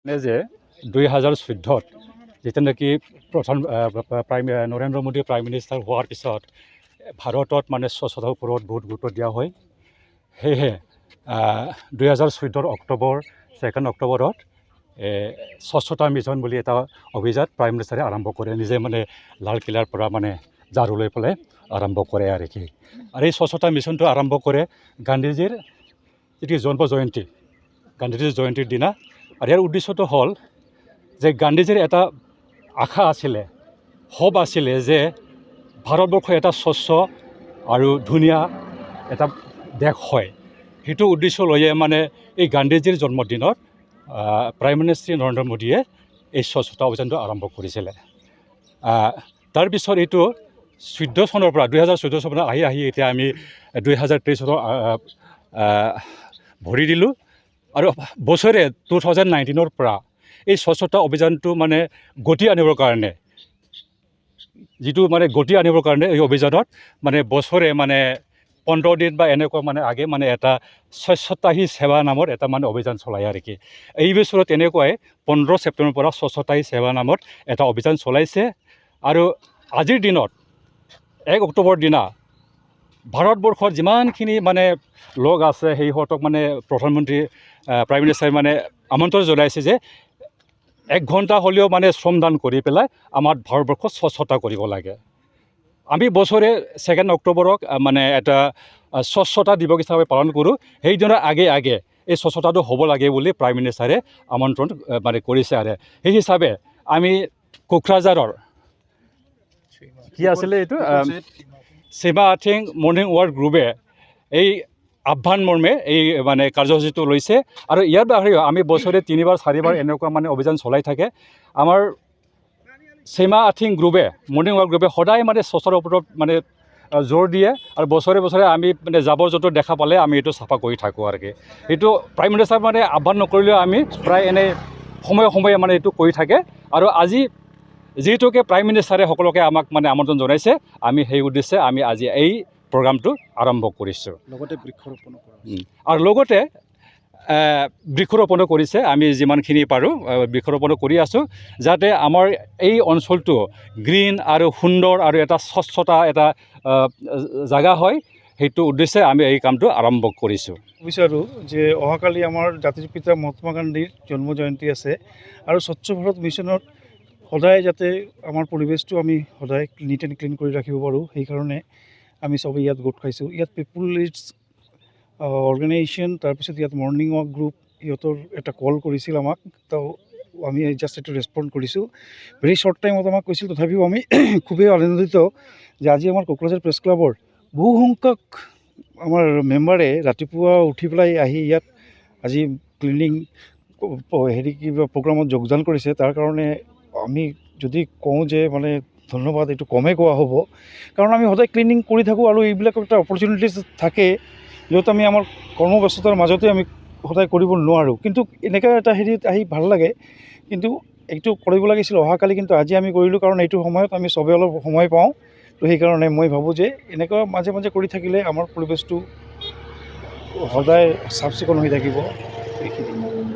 যে 2014 যেতিয়া নেকি প্ৰধান নৰেন্দ্ৰ মোদী প্ৰাইম মিনিষ্টাৰ হোৱাৰ পিছত ভাৰতত মানে স্বচ্ছতাৰ ওপৰত বহুত গুৰুত্ব দিয়া হয়। সেয়েহে 2014 অক্টোবৰ 2 অক্টোবৰত স্বচ্ছতা মিছন বুলি এটা অভিযান প্ৰাইম মিনিষ্টাৰে আৰম্ভ কৰে। নিজে মানে লালকিল্লাৰ পৰা মানে ঝাৰু লৈ পেলাই আৰম্ভ কৰে আৰু কি। আৰু এই স্বচ্ছতা মিছনটো আৰম্ভ কৰে গান্ধীজীৰ যিটো জন্ম জয়ন্তী, গান্ধীজীৰ জয়ন্তীৰ দিনা। আৰু ইয়াৰ উদ্দেশ্যটো হ'ল যে গান্ধীজীৰ এটা আশা আছিলে, সপ আছিলে যে ভাৰতবৰ্ষ এটা স্বচ্ছ আৰু ধুনীয়া এটা দেশ হয়। সেইটো উদ্দেশ্য লৈয়ে মানে এই গান্ধীজীৰ জন্মদিনত প্ৰাইম মিনিষ্টাৰ নৰেন্দ্ৰ মোদীয়ে এই স্বচ্ছতা অভিযানটো আৰম্ভ কৰিছিলে। তাৰপিছত এইটো 14 চনৰ পৰা 2014 চনৰ পৰা আহি এতিয়া আমি 2023 চনৰ ভৰি দিলোঁ। আৰু বছৰে 2019ৰ পৰা এই স্বচ্ছতা অভিযানটো মানে গতি আনিবৰ কাৰণে এই অভিযানত মানে বছৰে মানে 15 দিন বা এনেকুৱা মানে আগে মানে এটা স্বচ্ছতা হি সেৱা নামৰ এটা মানে অভিযান চলায় আৰু কি। এই বছৰত তেনেকুৱাই 15 ছেপ্টেম্বৰৰ পৰা স্বচ্ছতা হি সেৱা নামত এটা অভিযান চলাইছে। আৰু আজিৰ দিনত 1 অক্টোবৰ দিনা ভাৰতবৰ্ষৰ যিমানখিনি মানে লোক আছে সিহঁতক মানে প্ৰধানমন্ত্ৰী প্ৰাইম মিনিষ্টাৰে মানে আমন্ত্ৰণ জনাইছে যে 1 ঘণ্টা হ'লেও মানে শ্ৰমদান কৰি পেলাই আমাৰ ভাৰতবৰ্ষত স্বচ্ছতা কৰিব লাগে। আমি বছৰে 2 অক্টোবৰক মানে এটা স্বচ্ছতা দিৱস হিচাপে পালন কৰোঁ। সেইদিনৰ আগে এই স্বচ্ছতাটো হ'ব লাগে বুলি প্ৰাইম মিনিষ্টাৰে আমন্ত্ৰণ মানে কৰিছে। আৰু সেই হিচাপে আমি কোকৰাঝাৰৰ কি আছিলে এইটো সীমা আৰ্থিং মৰ্ণিং ৱাক গ্ৰুপে এই আহ্বান মৰ্মে এই মানে কাৰ্যসূচীটো লৈছে। আৰু ইয়াৰ বাহিৰেও আমি বছৰে 3বাৰ 4বাৰ এনেকুৱা মানে অভিযান চলাই থাকে। আমাৰ সীমা আৰ্থিং গ্ৰুপে মৰ্ণিং ৱাক গ্ৰুপে সদায় মানে স্বচ্ছতাৰ ওপৰত মানে জোৰ দিয়ে। আৰু বছৰে আমি মানে জাবৰ জোঁথৰ দেখা পালে আমি এইটো চাফা কৰি থাকোঁ আৰু কি। এইটো প্ৰাইম মিনিষ্টাৰ মানে আহ্বান নকৰিলেও আমি প্ৰায় এনেই সময়ে মানে এইটো কৰি থাকে। আৰু আজি যিহেতুকে প্ৰাইম মিনিষ্টাৰে সকলোকে আমাক মানে আমন্ত্ৰণ জনাইছে, আমি সেই উদ্দেশ্যে আমি আজি এই প্ৰগ্ৰামটো আৰম্ভ কৰিছোঁ। লগতে বৃক্ষৰোপণ আৰু লগতে বৃক্ষৰোপণো কৰিছে। আমি যিমানখিনি পাৰোঁ বৃক্ষৰোপণো কৰি আছোঁ, যাতে আমাৰ এই অঞ্চলটো গ্ৰীণ আৰু সুন্দৰ আৰু এটা স্বচ্ছতা এটা জাগা হয়। সেইটো উদ্দেশ্যে আমি এই কামটো আৰম্ভ কৰিছোঁ। বিচাৰোঁ যে অহাকালি আমাৰ জাতিৰ পিতা মহাত্মা গান্ধীৰ জন্ম জয়ন্তী আছে। আৰু স্বচ্ছ ভাৰত মিছনত সদায় যাতে আমাৰ পৰিৱেশটো আমি সদায় নিট এণ্ড ক্লিন কৰি ৰাখিব পাৰোঁ, সেইকাৰণে আমি চবেই ইয়াত গোট খাইছোঁ। ইয়াত পিপুল লিডছ অৰ্গেনাইজেশ্যন, তাৰপিছত ইয়াত মৰ্ণিং ৱাক গ্ৰুপ সিহঁতৰ এটা কল কৰিছিল আমাক, তো আমি জাষ্ট এইটো ৰেছপণ্ড কৰিছোঁ। ভেৰি শ্বৰ্ট টাইমত আমাক কৈছিল, তথাপিও আমি খুবেই আনন্দিত যে আজি আমাৰ কোকৰাঝাৰ প্ৰেছ ক্লাবৰ বহু সংখ্যক আমাৰ মেম্বাৰে ৰাতিপুৱা উঠি পেলাই আহি ইয়াত আজি ক্লিনিং কিবা প্ৰগ্ৰামত যোগদান কৰিছে। তাৰ কাৰণে আমি যদি কওঁ যে মানে ধন্যবাদ, এইটো কমেই কোৱা হ'ব, কাৰণ আমি সদায় ক্লিনিং কৰি থাকোঁ আৰু এইবিলাক এটা অপৰচুনিটিজ থাকে য'ত আমি আমাৰ কৰ্মব্যস্ততাৰ মাজতে আমি সদায় কৰিব নোৱাৰোঁ। কিন্তু এনেকুৱা এটা হেৰিত আহি ভাল লাগে। কিন্তু এইটো কৰিব লাগিছিল অহাকালি, কিন্তু আজি আমি কৰিলোঁ, কাৰণ এইটো সময়ত আমি চবেই অলপ সময় পাওঁ। তো সেইকাৰণে মই ভাবোঁ যে এনেকুৱা মাজে মাজে কৰি থাকিলে আমাৰ পৰিৱেশটো সদায় চাফ চিকুণ হৈ থাকিব। এইখিনি